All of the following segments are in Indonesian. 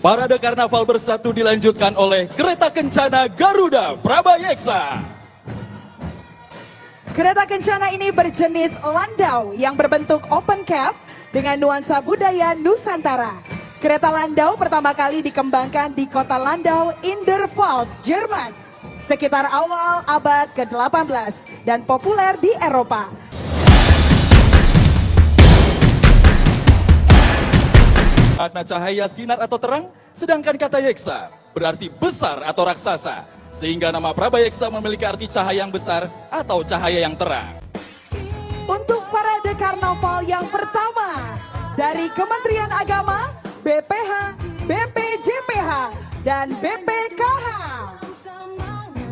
Parade Karnaval Bersatu dilanjutkan oleh Kereta Kencana Garuda Prabayeksa. Kereta kencana ini berjenis landau yang berbentuk open cab dengan nuansa budaya Nusantara. Kereta landau pertama kali dikembangkan di kota Landau in der Pfalz, Jerman, sekitar awal abad ke-18 dan populer di Eropa. Makna cahaya sinar atau terang, sedangkan kata yeksa berarti besar atau raksasa. Sehingga nama Prabayeksa memiliki arti cahaya yang besar atau cahaya yang terang. Untuk parade karnaval yang pertama dari Kementerian Agama, BPH, BPJPH, dan BPKH.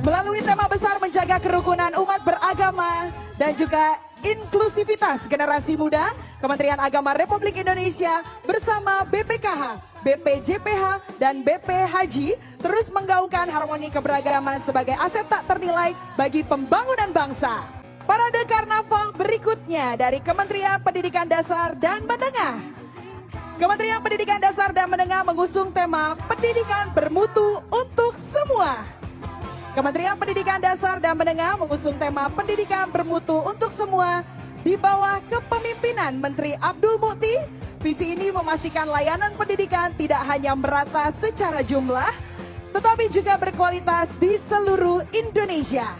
Melalui tema besar menjaga kerukunan umat beragama dan juga inklusivitas generasi muda, Kementerian Agama Republik Indonesia bersama BPKH, BPJPH, dan BPHJ terus menggaungkan harmoni keberagaman sebagai aset tak ternilai bagi pembangunan bangsa. Parade karnaval berikutnya dari Kementerian Pendidikan Dasar dan Menengah. Kementerian Pendidikan Dasar dan Menengah mengusung tema Pendidikan Bermutu untuk Semua. Kementerian Pendidikan Dasar dan Menengah mengusung tema Pendidikan Bermutu untuk Semua di bawah kepemimpinan Menteri Abdul Mukti. Visi ini memastikan layanan pendidikan tidak hanya merata secara jumlah, tetapi juga berkualitas di seluruh Indonesia.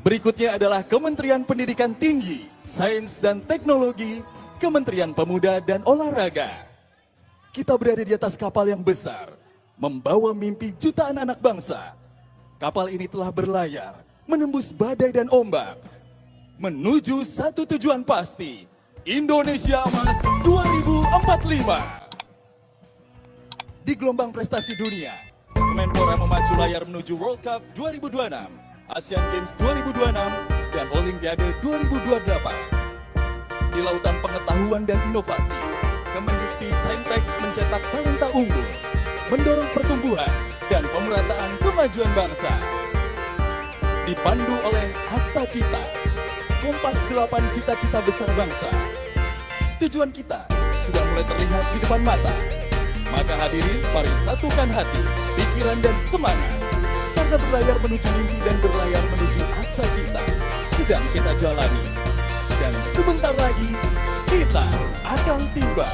Berikutnya adalah Kementerian Pendidikan Tinggi, Sains dan Teknologi, Kementerian Pemuda dan Olahraga. Kita berada di atas kapal yang besar, membawa mimpi jutaan anak bangsa. Kapal ini telah berlayar, menembus badai dan ombak, menuju satu tujuan pasti, Indonesia Emas 2045. Di gelombang prestasi dunia, Kemenpora memacu layar menuju World Cup 2026, Asian Games 2026, dan Olimpiade 2028. Di lautan pengetahuan dan inovasi, Kemendikti Saintek mencetak talenta unggul, mendorong pertumbuhan dan pemerataan kemajuan bangsa. Dipandu oleh Hasta Cita, Kompas 8 cita-cita besar bangsa. Tujuan kita sudah mulai terlihat di depan mata. Maka hadirin, mari satukan hati, pikiran dan semangat. Karena berlayar menuju mimpi dan berlayar menuju Hasta Cita sedang kita jalani. Dan sebentar lagi kita akan tiba.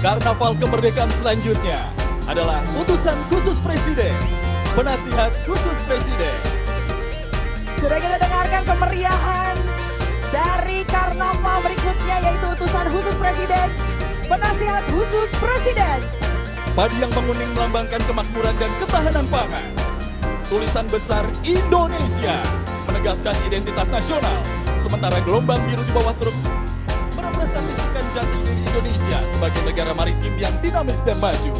Karnaval kemerdekaan selanjutnya adalah utusan khusus Presiden, penasihat khusus Presiden. Sudah kita dengarkan kemeriahan dari karnaval berikutnya, yaitu utusan khusus Presiden, penasihat khusus Presiden. Padi yang menguning melambangkan kemakmuran dan ketahanan pangan. Tulisan besar Indonesia menegaskan identitas nasional, sementara gelombang biru di bawah truk merepresentasikan jati diri Indonesia sebagai negara maritim yang dinamis dan maju.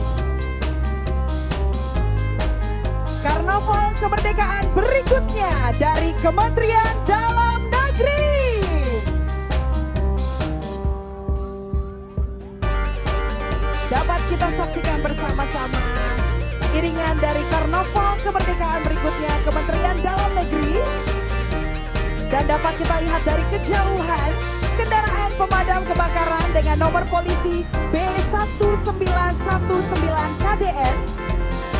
Karnaval kemerdekaan berikutnya dari Kementerian Dalam Negeri. Dapat kita saksikan bersama-sama iringan dari karnaval kemerdekaan berikutnya Kementerian Dalam Negeri. Dan dapat kita lihat dari kejauhan kendaraan pemadam kebakaran dengan nomor polisi B1919 KDN,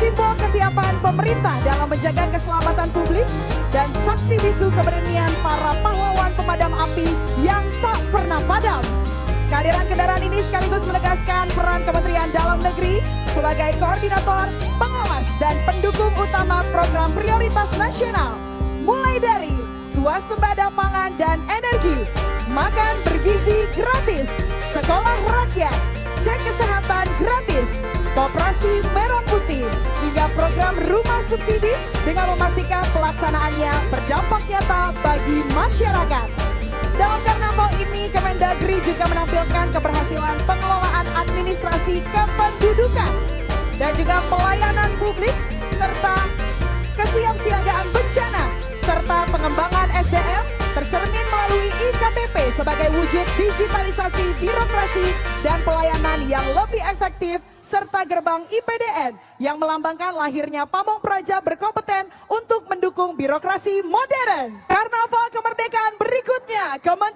simbol kesiapan pemerintah dalam menjaga keselamatan publik dan saksi bisu keberanian para pahlawan pemadam api yang tak pernah padam. Kehadiran kendaraan ini sekaligus menegaskan peran Kementerian Dalam Negeri sebagai koordinator, pengawas, dan pendukung utama program prioritas nasional, mulai dari swasembada pangan dan energi, makan bergizi gratis, sekolah rakyat, cek kesehatan gratis, koperasi merah putih, hingga program rumah subsidi dengan memastikan pelaksanaannya berdampak nyata bagi masyarakat. Dalam karnaval ini, Kemendagri juga menampilkan keberhasilan pengelolaan administrasi kependudukan dan juga pelayanan publik, serta kesiapsiagaan bencana, serta pengembangan SDM tercermin melalui IKTP sebagai wujud digitalisasi birokrasi dan pelayanan yang lebih efektif, serta gerbang IPDN yang melambangkan lahirnya pamong praja berkompeten untuk mendukung birokrasi modern. Karnaval kemerdekaan berikutnya, Kementerian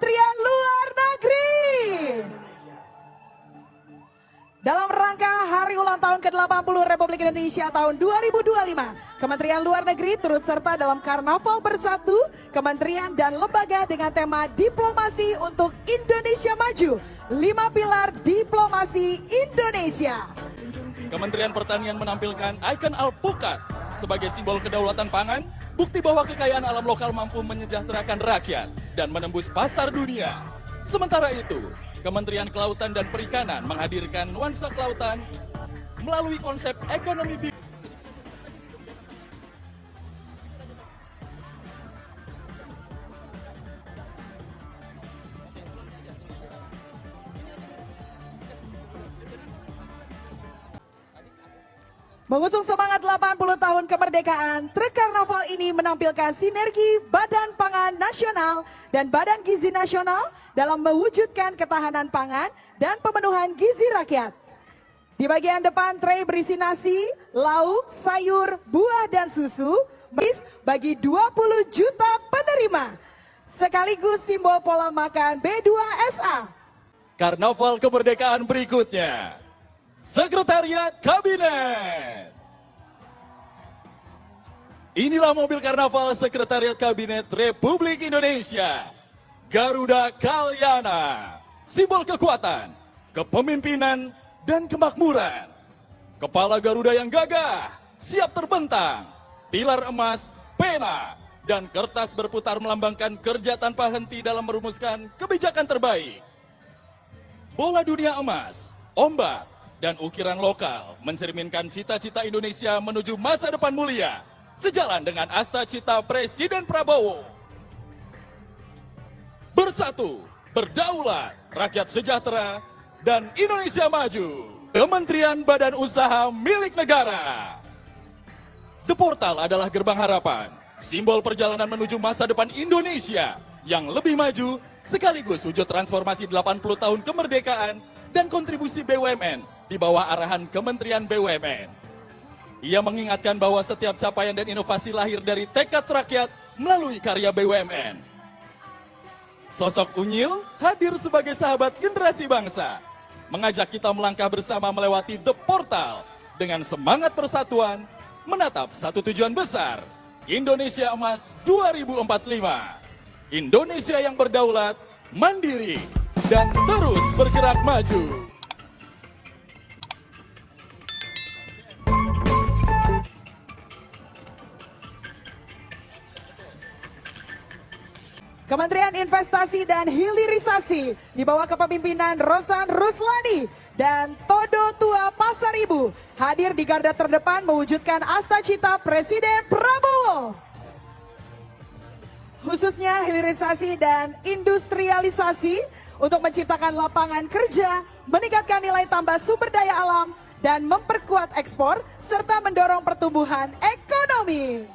ke-80 Republik Indonesia tahun 2025. Kementerian Luar Negeri turut serta dalam Karnaval Bersatu, kementerian dan lembaga dengan tema Diplomasi untuk Indonesia Maju. 5 pilar diplomasi Indonesia. Kementerian Pertanian menampilkan ikon alpukat sebagai simbol kedaulatan pangan, bukti bahwa kekayaan alam lokal mampu menyejahterakan rakyat dan menembus pasar dunia. Sementara itu, Kementerian Kelautan dan Perikanan menghadirkan nuansa kelautan melalui konsep ekonomi biru. Mengusung semangat 80 tahun kemerdekaan, truk karnaval ini menampilkan sinergi Badan Pangan Nasional dan Badan Gizi Nasional dalam mewujudkan ketahanan pangan dan pemenuhan gizi rakyat. Di bagian depan trei berisi nasi, lauk, sayur, buah dan susu bagi 20 juta penerima. Sekaligus simbol pola makan B2SA. Karnaval kemerdekaan berikutnya. Sekretariat Kabinet. Inilah mobil karnaval Sekretariat Kabinet Republik Indonesia. Garuda Kalyana. Simbol kekuatan, kepemimpinan, dan kemakmuran. Kepala Garuda yang gagah, siap terbentang. Pilar emas, pena, dan kertas berputar melambangkan kerja tanpa henti dalam merumuskan kebijakan terbaik. Bola dunia emas, ombak, dan ukiran lokal mencerminkan cita-cita Indonesia menuju masa depan mulia, sejalan dengan asta cita Presiden Prabowo. Bersatu, berdaulat, rakyat sejahtera, dan Indonesia maju. Kementerian Badan Usaha milik negara. The Portal adalah gerbang harapan, simbol perjalanan menuju masa depan Indonesia yang lebih maju, sekaligus wujud transformasi 80 tahun kemerdekaan dan kontribusi BUMN di bawah arahan Kementerian BUMN. Ia mengingatkan bahwa setiap capaian dan inovasi lahir dari tekad rakyat melalui karya BUMN. Sosok Unyil hadir sebagai sahabat generasi bangsa, mengajak kita melangkah bersama melewati The Portal dengan semangat persatuan, menatap satu tujuan besar, Indonesia Emas 2045. Indonesia yang berdaulat, mandiri, dan terus bergerak maju. Kementerian Investasi dan Hilirisasi di bawah kepemimpinan Rosan Ruslani dan Todo Tua Pasar Ibu hadir di garda terdepan mewujudkan asta cita Presiden Prabowo. Khususnya hilirisasi dan industrialisasi untuk menciptakan lapangan kerja, meningkatkan nilai tambah sumber daya alam, dan memperkuat ekspor serta mendorong pertumbuhan ekonomi.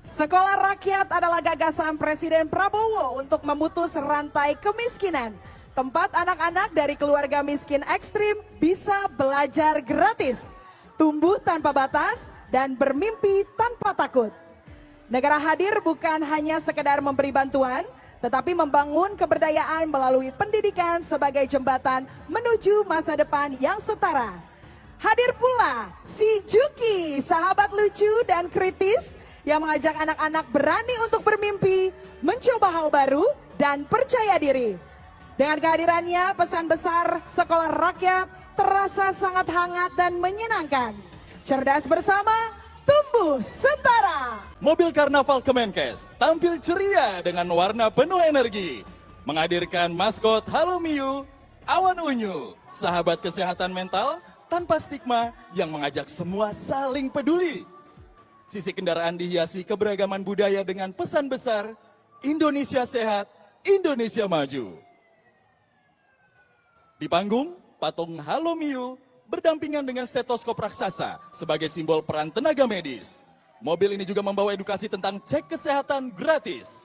Sekolah rakyat adalah gagasan Presiden Prabowo untuk memutus rantai kemiskinan. Tempat anak-anak dari keluarga miskin ekstrim bisa belajar gratis, tumbuh tanpa batas, dan bermimpi tanpa takut. Negara hadir bukan hanya sekedar memberi bantuan, tetapi membangun keberdayaan melalui pendidikan sebagai jembatan menuju masa depan yang setara. Hadir pula si Juki, sahabat lucu dan kritis, yang mengajak anak-anak berani untuk bermimpi, mencoba hal baru, dan percaya diri. Dengan kehadirannya, pesan besar sekolah rakyat terasa sangat hangat dan menyenangkan. Cerdas bersama, tumbuh setara. Mobil Karnaval Kemenkes tampil ceria dengan warna penuh energi, menghadirkan maskot Halo Miu, Awan Unyu, sahabat kesehatan mental tanpa stigma yang mengajak semua saling peduli. Sisi kendaraan dihiasi keberagaman budaya dengan pesan besar, Indonesia sehat, Indonesia maju. Di panggung, patung Halo Miu berdampingan dengan stetoskop raksasa sebagai simbol peran tenaga medis. Mobil ini juga membawa edukasi tentang cek kesehatan gratis.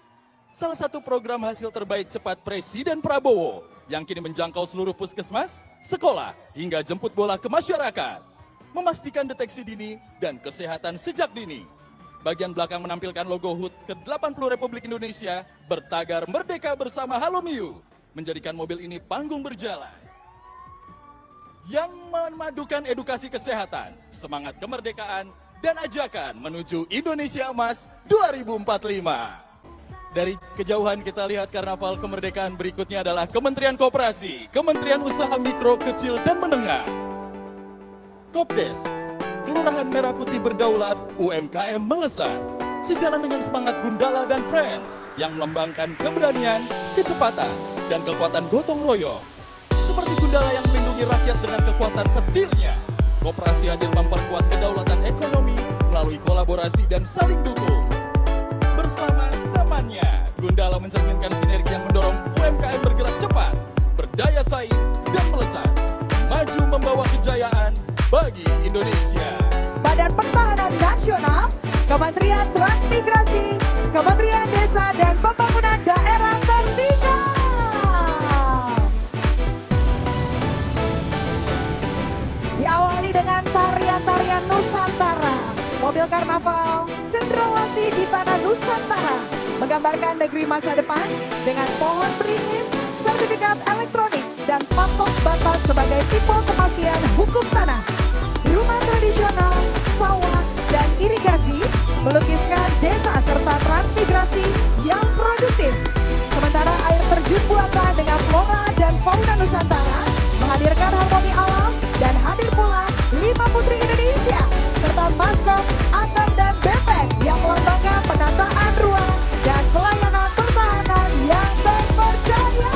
Salah satu program hasil terbaik cepat Presiden Prabowo yang kini menjangkau seluruh puskesmas, sekolah, hingga jemput bola ke masyarakat. Memastikan deteksi dini dan kesehatan sejak dini. Bagian belakang menampilkan logo HUT ke-80 Republik Indonesia bertagar Merdeka bersama Halo Miu, menjadikan mobil ini panggung berjalan. yang memadukan edukasi kesehatan, semangat kemerdekaan, dan ajakan menuju Indonesia Emas 2045. Dari kejauhan kita lihat karnaval kemerdekaan berikutnya adalah Kementerian Koperasi, Kementerian Usaha Mikro, Kecil, dan Menengah, Kopdes, Kelurahan Merah Putih Berdaulat, UMKM Melesat, sejalan dengan semangat Gundala dan Friends yang melambangkan keberanian, kecepatan, dan kekuatan gotong royong. Seperti Gundala yang melindungi rakyat dengan kekuatan petirnya, Koperasi hadir memperkuat kedaulatan ekonomi melalui kolaborasi dan saling dukung. Bersama temannya, Gundala mencerminkan sinergi yang mendorong UMKM bergerak cepat, berdaya saing, dan melesat, maju membawa kejayaan bagi Indonesia. Badan Pertahanan Nasional, Kementerian Transmigrasi, Kementerian Desa dan Pembangunan Daerah Tertinggal. Diawali dengan tarian-tarian Nusantara, mobil karnaval Cendrawasih di Tanah Nusantara menggambarkan negeri masa depan dengan pohon beringin, sertifikat elektronik, dan patok batas sebagai simbol kepastian hukum tanah. Rumah tradisional, sawah, dan irigasi melukiskan desa serta transmigrasi yang produktif. Sementara air terjun buatan dengan flora dan fauna Nusantara menghadirkan harmoni alam dan hadir pula 5 putri Indonesia serta maskot Atam dan Bebek yang melambangkan penataan ruang dan pelayanan pertahanan yang terpercaya.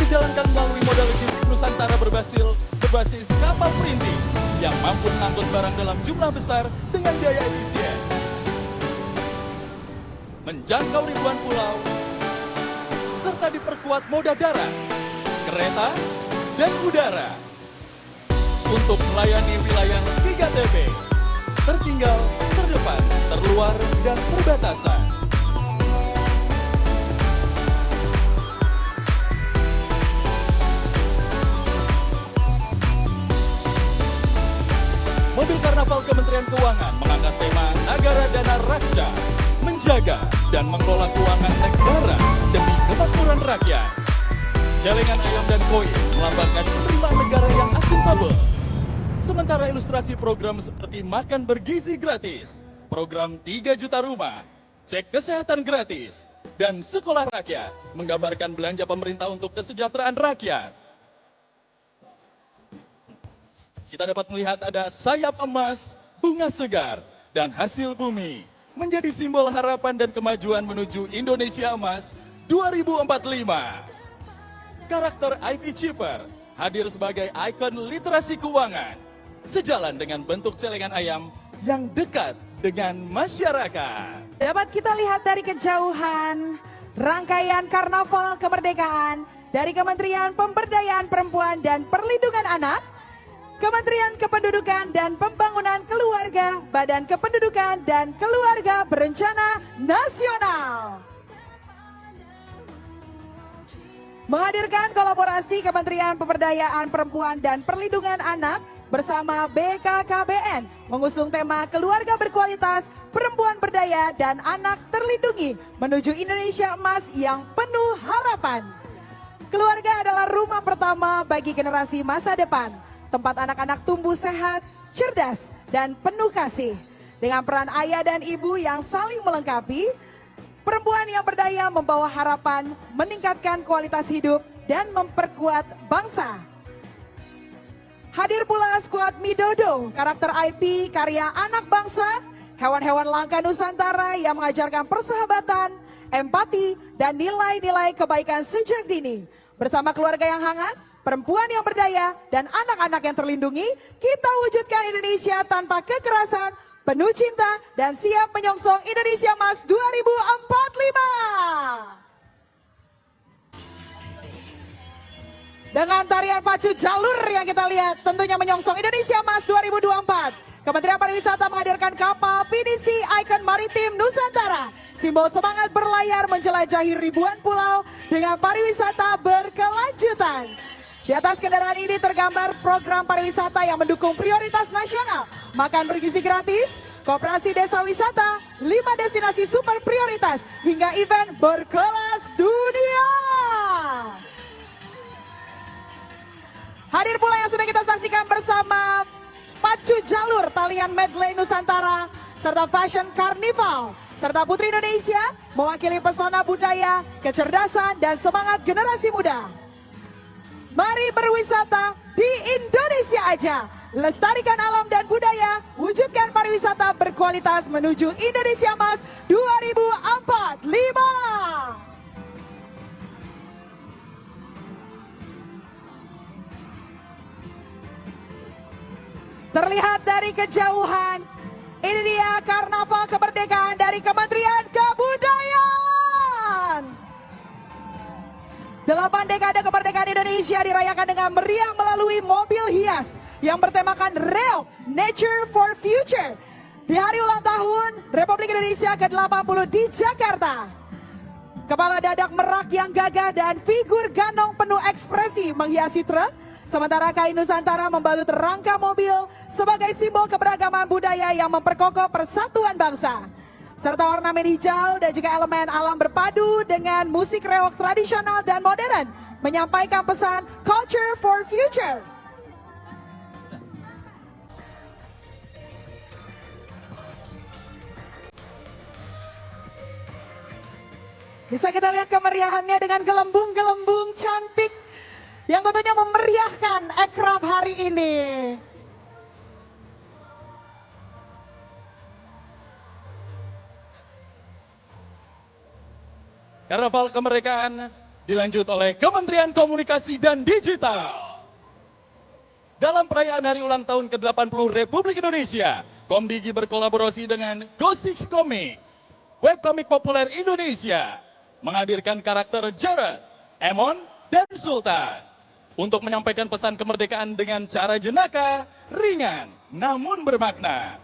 Dijalankan melalui modal logistik Nusantara berbasis kapal perintis yang mampu mengangkut barang dalam jumlah besar dengan biaya efisien, menjangkau ribuan pulau, serta diperkuat moda darat, kereta, dan udara untuk melayani wilayah 3TB, tertinggal, terdepan, terluar, dan perbatasan. Mobil karnaval Kementerian Keuangan mengangkat tema Nagara Dana Raksa, menjaga dan mengelola keuangan negara demi kemakmuran rakyat. Celengan ayam dan koin melambangkan penerimaan negara yang akuntabel. Sementara ilustrasi program seperti makan bergizi gratis, program 3 juta rumah, cek kesehatan gratis, dan sekolah rakyat menggambarkan belanja pemerintah untuk kesejahteraan rakyat. Kita dapat melihat ada sayap emas, bunga segar, dan hasil bumi menjadi simbol harapan dan kemajuan menuju Indonesia Emas 2045. Karakter IP Chipper hadir sebagai ikon literasi keuangan, sejalan dengan bentuk celengan ayam yang dekat dengan masyarakat. Dapat kita lihat dari kejauhan rangkaian karnaval kemerdekaan dari Kementerian Pemberdayaan Perempuan dan Perlindungan Anak, Kementerian Kependudukan dan Pembangunan Keluarga, Badan Kependudukan dan Keluarga Berencana Nasional. Menghadirkan kolaborasi Kementerian Pemberdayaan Perempuan dan Perlindungan Anak bersama BKKBN mengusung tema Keluarga Berkualitas, Perempuan Berdaya, dan Anak Terlindungi menuju Indonesia Emas yang penuh harapan. Keluarga adalah rumah pertama bagi generasi masa depan, tempat anak-anak tumbuh sehat, cerdas, dan penuh kasih. Dengan peran ayah dan ibu yang saling melengkapi, perempuan yang berdaya membawa harapan, meningkatkan kualitas hidup, dan memperkuat bangsa. Hadir pula skuad Midodo, karakter IP karya anak bangsa, hewan-hewan langka Nusantara yang mengajarkan persahabatan, empati, dan nilai-nilai kebaikan sejak dini. Bersama keluarga yang hangat, perempuan yang berdaya, dan anak-anak yang terlindungi, kita wujudkan Indonesia tanpa kekerasan, penuh cinta, dan siap menyongsong Indonesia Emas 2045. Dengan tarian pacu jalur yang kita lihat tentunya menyongsong Indonesia Mas 2024. Kementerian Pariwisata menghadirkan kapal PDC Icon Maritim Nusantara. Simbol semangat berlayar menjelajahi ribuan pulau dengan pariwisata berkelanjutan. Di atas kendaraan ini tergambar program pariwisata yang mendukung prioritas nasional. Makan bergizi gratis, Koperasi Desa Wisata, 5 destinasi super prioritas, hingga event berkelas dunia. Hadir pula yang sudah kita saksikan bersama Pacu Jalur Talian Medley Nusantara, serta Fashion Carnival, serta Putri Indonesia mewakili pesona budaya, kecerdasan, dan semangat generasi muda. Mari berwisata di Indonesia aja. Lestarikan alam dan budaya, wujudkan pariwisata berkualitas menuju Indonesia Mas 2045. Terlihat dari kejauhan, ini dia Karnaval Kemerdekaan dari Kementerian Kebudayaan. 8 dekade kemerdekaan Indonesia dirayakan dengan meriah melalui mobil hias yang bertemakan Reok Nature for Future di hari ulang tahun Republik Indonesia ke-80 di Jakarta. Kepala dadak merak yang gagah dan figur ganong penuh ekspresi menghiasi truk, sementara kain Nusantara membalut rangka mobil sebagai simbol keberagaman budaya yang memperkokoh persatuan bangsa. Serta ornamen hijau dan juga elemen alam berpadu dengan musik reok tradisional dan modern menyampaikan pesan Culture for Future. Bisa kita lihat kemeriahannya dengan gelembung-gelembung cantik yang tentunya memeriahkan ekraf hari ini. Karnaval Kemerdekaan dilanjut oleh Kementerian Komunikasi dan Digital. Dalam perayaan hari ulang tahun ke-80 Republik Indonesia, Komdigi berkolaborasi dengan Ghostix Comic, webkomik populer Indonesia, menghadirkan karakter Jared, Emon, dan Sultan untuk menyampaikan pesan kemerdekaan dengan cara jenaka, ringan, namun bermakna.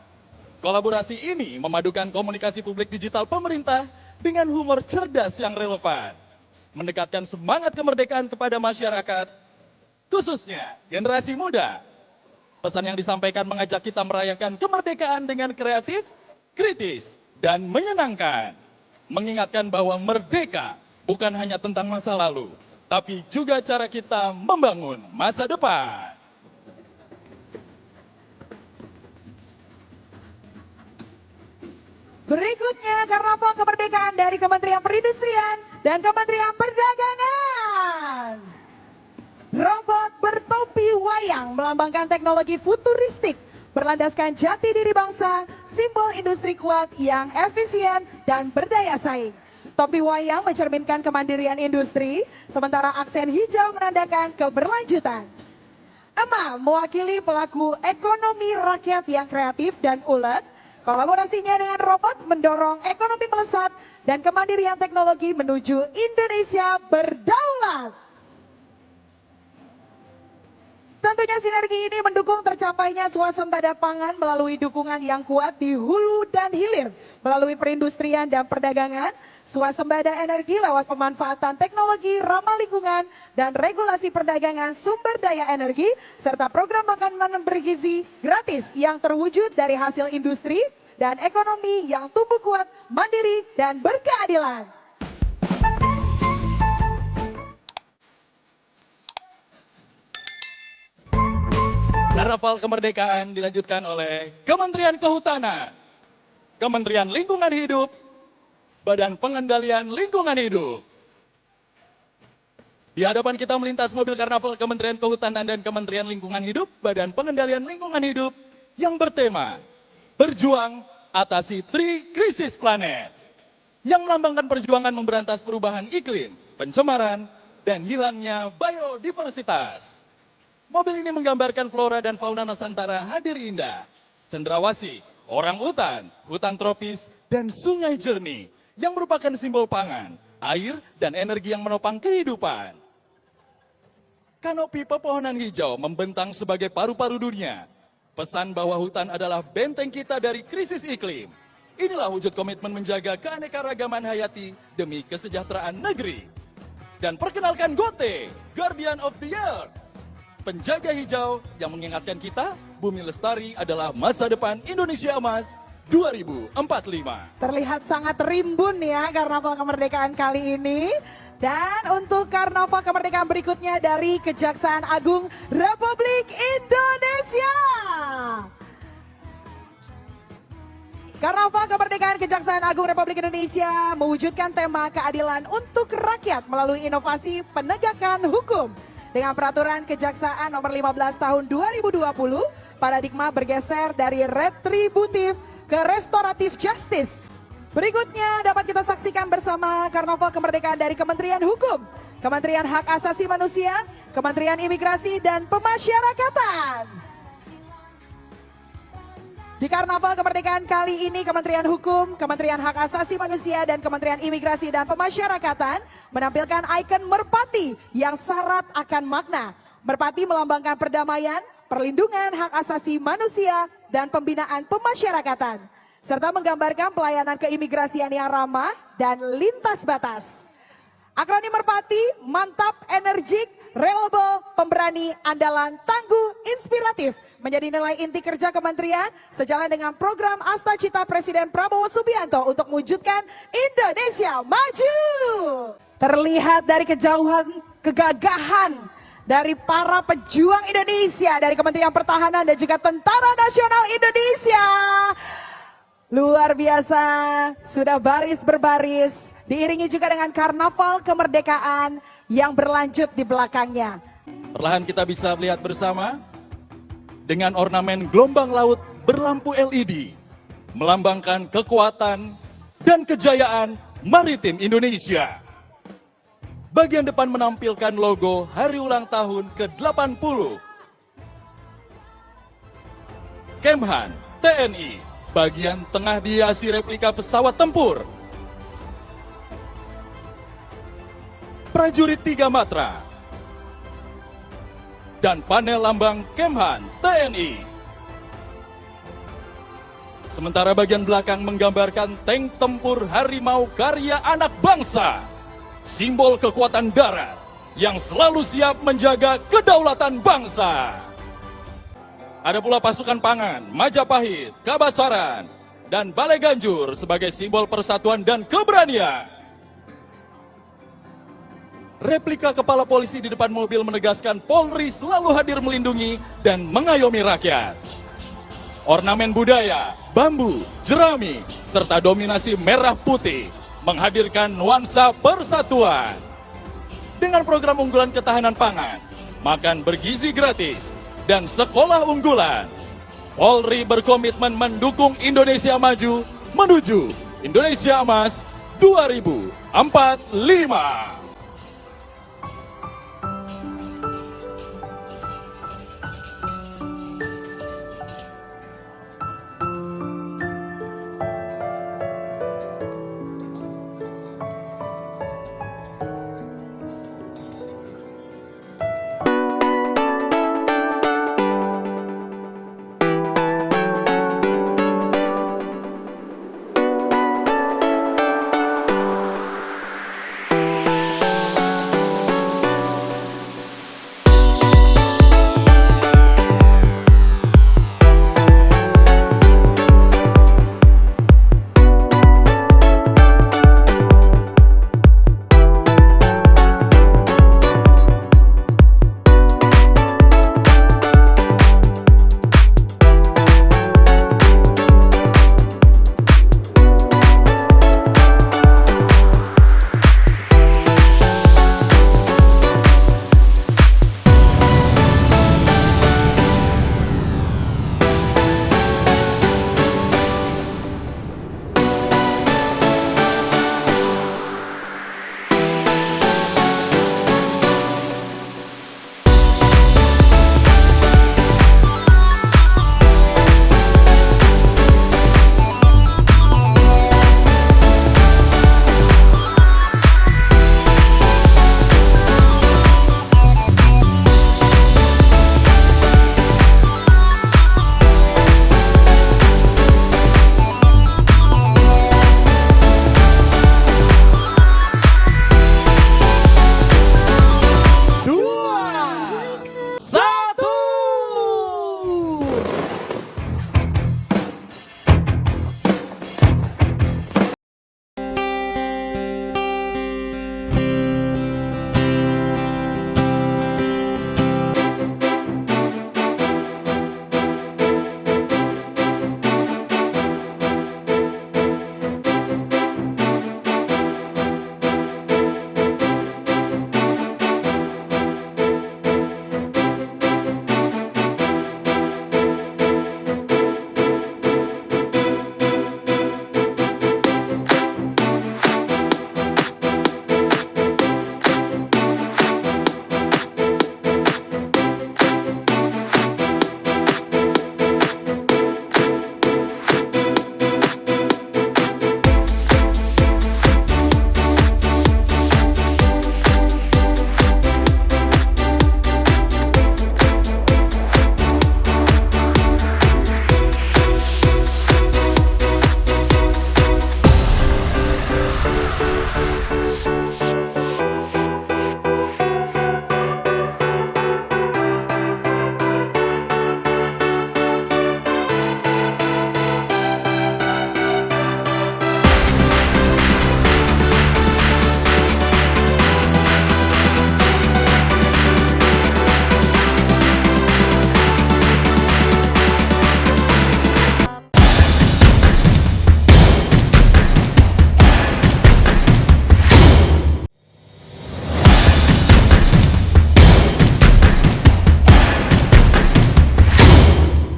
Kolaborasi ini memadukan komunikasi publik digital pemerintah dengan humor cerdas yang relevan, mendekatkan semangat kemerdekaan kepada masyarakat, khususnya generasi muda. Pesan yang disampaikan mengajak kita merayakan kemerdekaan dengan kreatif, kritis, dan menyenangkan. Mengingatkan bahwa merdeka bukan hanya tentang masa lalu, tapi juga cara kita membangun masa depan. Berikutnya Karnaval Kemerdekaan dari Kementerian Perindustrian dan Kementerian Perdagangan. Robot bertopi wayang melambangkan teknologi futuristik, berlandaskan jati diri bangsa, simbol industri kuat yang efisien dan berdaya saing. Topi wayang mencerminkan kemandirian industri, sementara aksen hijau menandakan keberlanjutan. Emma mewakili pelaku ekonomi rakyat yang kreatif dan ulet. Kolaborasinya dengan robot mendorong ekonomi melesat dan kemandirian teknologi menuju Indonesia berdaulat. Tentunya sinergi ini mendukung tercapainya swasembada pangan melalui dukungan yang kuat di hulu dan hilir, melalui perindustrian dan perdagangan, swasembada energi lewat pemanfaatan teknologi ramah lingkungan dan regulasi perdagangan sumber daya energi, serta program makanan bergizi gratis yang terwujud dari hasil industri dan ekonomi yang tumbuh kuat, mandiri, dan berkeadilan. Karnaval Kemerdekaan dilanjutkan oleh Kementerian Kehutanan, Kementerian Lingkungan Hidup, Badan Pengendalian Lingkungan Hidup. Di hadapan kita melintas mobil karnaval Kementerian Kehutanan dan Kementerian Lingkungan Hidup, Badan Pengendalian Lingkungan Hidup yang bertema Berjuang Atasi Krisis Planet, yang melambangkan perjuangan memberantas perubahan iklim, pencemaran, dan hilangnya biodiversitas. Mobil ini menggambarkan flora dan fauna Nusantara hadir indah, cendrawasih, orang hutan tropis, dan sungai jernih yang merupakan simbol pangan, air, dan energi yang menopang kehidupan. Kanopi pepohonan hijau membentang sebagai paru-paru dunia. Pesan bahwa hutan adalah benteng kita dari krisis iklim. Inilah wujud komitmen menjaga keanekaragaman hayati demi kesejahteraan negeri. Dan perkenalkan Gote, Guardian of the Earth. Penjaga hijau yang mengingatkan kita, bumi lestari adalah masa depan Indonesia Emas 2045. Terlihat sangat rimbun ya karnaval kemerdekaan kali ini. Dan untuk karnaval kemerdekaan berikutnya dari Kejaksaan Agung Republik Indonesia. Karnaval kemerdekaan Kejaksaan Agung Republik Indonesia mewujudkan tema keadilan untuk rakyat melalui inovasi penegakan hukum. Dengan peraturan Kejaksaan nomor 15 tahun 2020, paradigma bergeser dari retributif ke restoratif justice. Berikutnya dapat kita saksikan bersama karnaval kemerdekaan dari Kementerian Hukum, Kementerian Hak Asasi Manusia, Kementerian Imigrasi dan Pemasyarakatan. Di karnaval kemerdekaan kali ini Kementerian Hukum, Kementerian Hak Asasi Manusia dan Kementerian Imigrasi dan Pemasyarakatan menampilkan ikon merpati yang syarat akan makna. Merpati melambangkan perdamaian, perlindungan hak asasi manusia dan pembinaan pemasyarakatan, serta menggambarkan pelayanan keimigrasian yang ramah dan lintas batas. Akronim merpati, mantap, energik, reliable, pemberani, andalan, tangguh, inspiratif, menjadi nilai inti kerja kementerian sejalan dengan program Asta Cita Presiden Prabowo Subianto untuk mewujudkan Indonesia Maju. Terlihat dari kejauhan kegagahan dari para pejuang Indonesia, dari Kementerian Pertahanan dan juga Tentara Nasional Indonesia. Luar biasa, sudah baris berbaris, diiringi juga dengan karnaval kemerdekaan yang berlanjut di belakangnya. Perlahan kita bisa melihat bersama dengan ornamen gelombang laut berlampu LED, melambangkan kekuatan dan kejayaan maritim Indonesia. Bagian depan menampilkan logo hari ulang tahun ke-80. Kemhan TNI. Bagian tengah dihiasi replika pesawat tempur. Prajurit 3 Matra. Dan panel lambang Kemhan TNI. Sementara bagian belakang menggambarkan tank tempur harimau karya anak bangsa. Simbol kekuatan darat yang selalu siap menjaga kedaulatan bangsa. Ada pula pasukan pangan, Majapahit, Kabasaran, dan Balai Ganjur sebagai simbol persatuan dan keberanian. Replika kepala polisi di depan mobil menegaskan Polri selalu hadir melindungi dan mengayomi rakyat. Ornamen budaya, bambu, jerami, serta dominasi merah putih menghadirkan nuansa persatuan. Dengan program unggulan ketahanan pangan, makan bergizi gratis, dan sekolah unggulan, Polri berkomitmen mendukung Indonesia Maju menuju Indonesia Emas 2045.